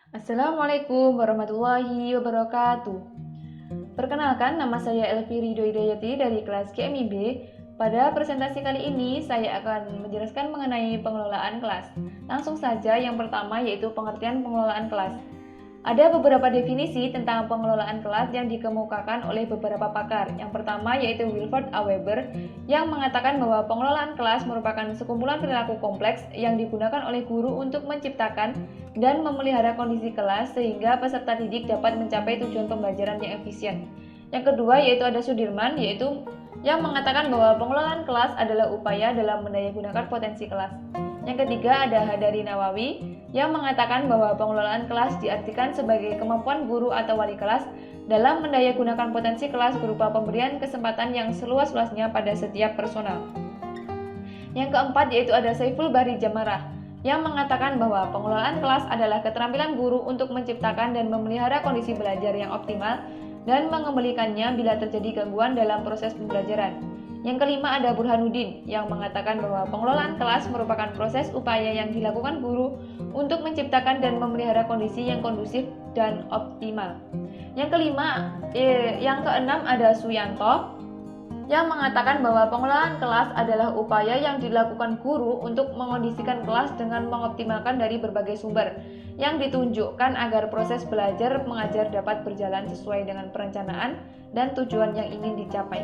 Assalamualaikum warahmatullahi wabarakatuh. Perkenalkan, nama saya Elvi Ridho Hidayati dari kelas GMIB. Pada presentasi kali ini, saya akan menjelaskan mengenai pengelolaan kelas. Langsung saja, yang pertama yaitu pengertian pengelolaan kelas. Ada beberapa definisi tentang pengelolaan kelas yang dikemukakan oleh beberapa pakar. Yang pertama yaitu Wilford A. Weber yang mengatakan bahwa pengelolaan kelas merupakan sekumpulan perilaku kompleks yang digunakan oleh guru untuk menciptakan dan memelihara kondisi kelas sehingga peserta didik dapat mencapai tujuan pembelajaran yang efisien. Yang kedua yaitu ada Sudirman yang mengatakan bahwa pengelolaan kelas adalah upaya dalam mendayagunakan potensi kelas. Yang ketiga ada Hadari Nawawi yang mengatakan bahwa pengelolaan kelas diartikan sebagai kemampuan guru atau wali kelas dalam mendayagunakan potensi kelas berupa pemberian kesempatan yang seluas-luasnya pada setiap personal. Yang keempat yaitu ada Saiful Bahri Jamarah yang mengatakan bahwa pengelolaan kelas adalah keterampilan guru untuk menciptakan dan memelihara kondisi belajar yang optimal dan mengembalikannya bila terjadi gangguan dalam proses pembelajaran. Yang kelima ada Burhanuddin yang mengatakan bahwa pengelolaan kelas merupakan proses upaya yang dilakukan guru untuk menciptakan dan memelihara kondisi yang kondusif dan optimal. Yang keenam ada Suyanto yang mengatakan bahwa pengelolaan kelas adalah upaya yang dilakukan guru untuk mengondisikan kelas dengan mengoptimalkan dari berbagai sumber yang ditunjukkan agar proses belajar mengajar dapat berjalan sesuai dengan perencanaan dan tujuan yang ingin dicapai.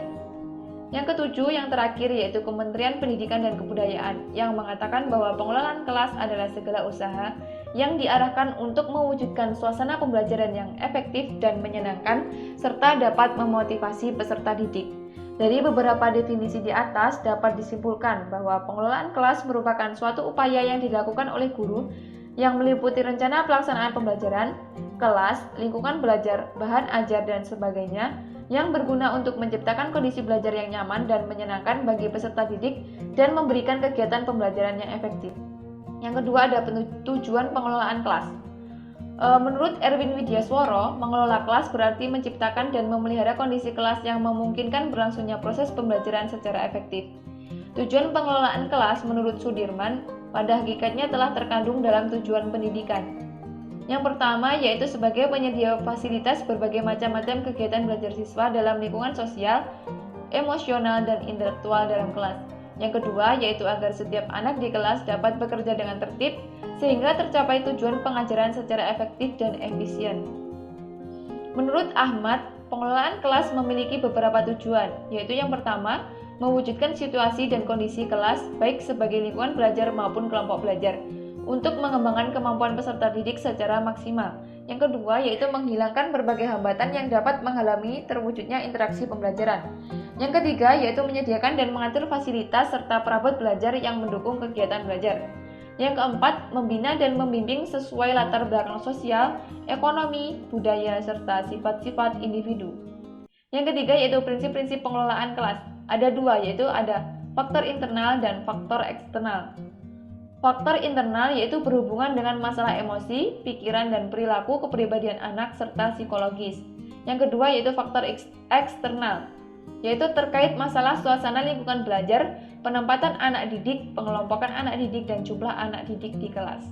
Yang ketujuh, yang terakhir yaitu Kementerian Pendidikan dan Kebudayaan yang mengatakan bahwa pengelolaan kelas adalah segala usaha yang diarahkan untuk mewujudkan suasana pembelajaran yang efektif dan menyenangkan serta dapat memotivasi peserta didik. Dari beberapa definisi di atas dapat disimpulkan bahwa pengelolaan kelas merupakan suatu upaya yang dilakukan oleh guru yang meliputi rencana pelaksanaan pembelajaran, kelas, lingkungan belajar, bahan ajar, dan sebagainya yang berguna untuk menciptakan kondisi belajar yang nyaman dan menyenangkan bagi peserta didik dan memberikan kegiatan pembelajaran yang efektif. Yang kedua ada tujuan pengelolaan kelas. Menurut Erwin Widyasworo, mengelola kelas berarti menciptakan dan memelihara kondisi kelas yang memungkinkan berlangsungnya proses pembelajaran secara efektif. Tujuan pengelolaan kelas menurut Sudirman pada hakikatnya telah terkandung dalam tujuan pendidikan. Yang pertama yaitu sebagai penyedia fasilitas berbagai macam-macam kegiatan belajar siswa dalam lingkungan sosial, emosional, dan intelektual dalam kelas. Yang kedua yaitu agar setiap anak di kelas dapat bekerja dengan tertib sehingga tercapai tujuan pengajaran secara efektif dan efisien. Menurut Ahmad, pengelolaan kelas memiliki beberapa tujuan, yaitu yang pertama, mewujudkan situasi dan kondisi kelas baik sebagai lingkungan belajar maupun kelompok belajar untuk mengembangkan kemampuan peserta didik secara maksimal. Yang kedua yaitu menghilangkan berbagai hambatan yang dapat menghalangi terwujudnya interaksi pembelajaran. Yang ketiga yaitu menyediakan dan mengatur fasilitas serta perabot belajar yang mendukung kegiatan belajar. Yang keempat, membina dan membimbing sesuai latar belakang sosial, ekonomi, budaya, serta sifat-sifat individu. Yang ketiga yaitu prinsip-prinsip pengelolaan kelas. Ada dua, yaitu ada faktor internal dan faktor eksternal. Faktor internal yaitu berhubungan dengan masalah emosi, pikiran, dan perilaku kepribadian anak serta psikologis. Yang kedua yaitu faktor eksternal, yaitu terkait masalah suasana lingkungan belajar, penempatan anak didik, pengelompokan anak didik, dan jumlah anak didik di kelas.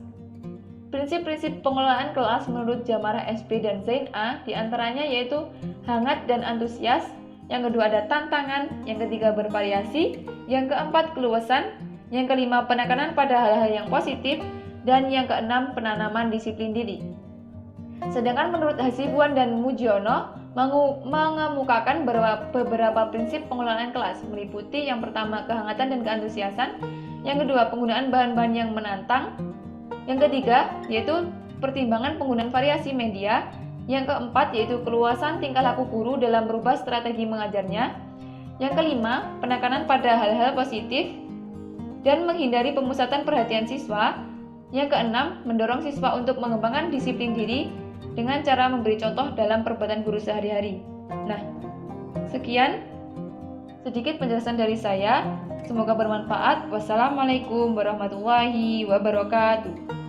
Prinsip-prinsip pengelolaan kelas menurut Jamarah SB dan Zain A diantaranya yaitu hangat dan antusias, yang kedua ada tantangan, yang ketiga bervariasi, yang keempat keluasan, yang kelima penekanan pada hal-hal yang positif, dan yang keenam penanaman disiplin diri. Sedangkan menurut Hasibuan dan Mujiono mengemukakan beberapa prinsip pengelolaan kelas, meliputi yang pertama kehangatan dan keantusiasan, yang kedua penggunaan bahan-bahan yang menantang, yang ketiga yaitu pertimbangan penggunaan variasi media, yang keempat yaitu keluasan tingkah laku guru dalam berubah strategi mengajarnya, yang kelima penekanan pada hal-hal positif dan menghindari pemusatan perhatian siswa, yang keenam mendorong siswa untuk mengembangkan disiplin diri dengan cara memberi contoh dalam perbuatan guru sehari-hari. Nah, sekian sedikit penjelasan dari saya. Semoga bermanfaat. Wassalamualaikum warahmatullahi wabarakatuh.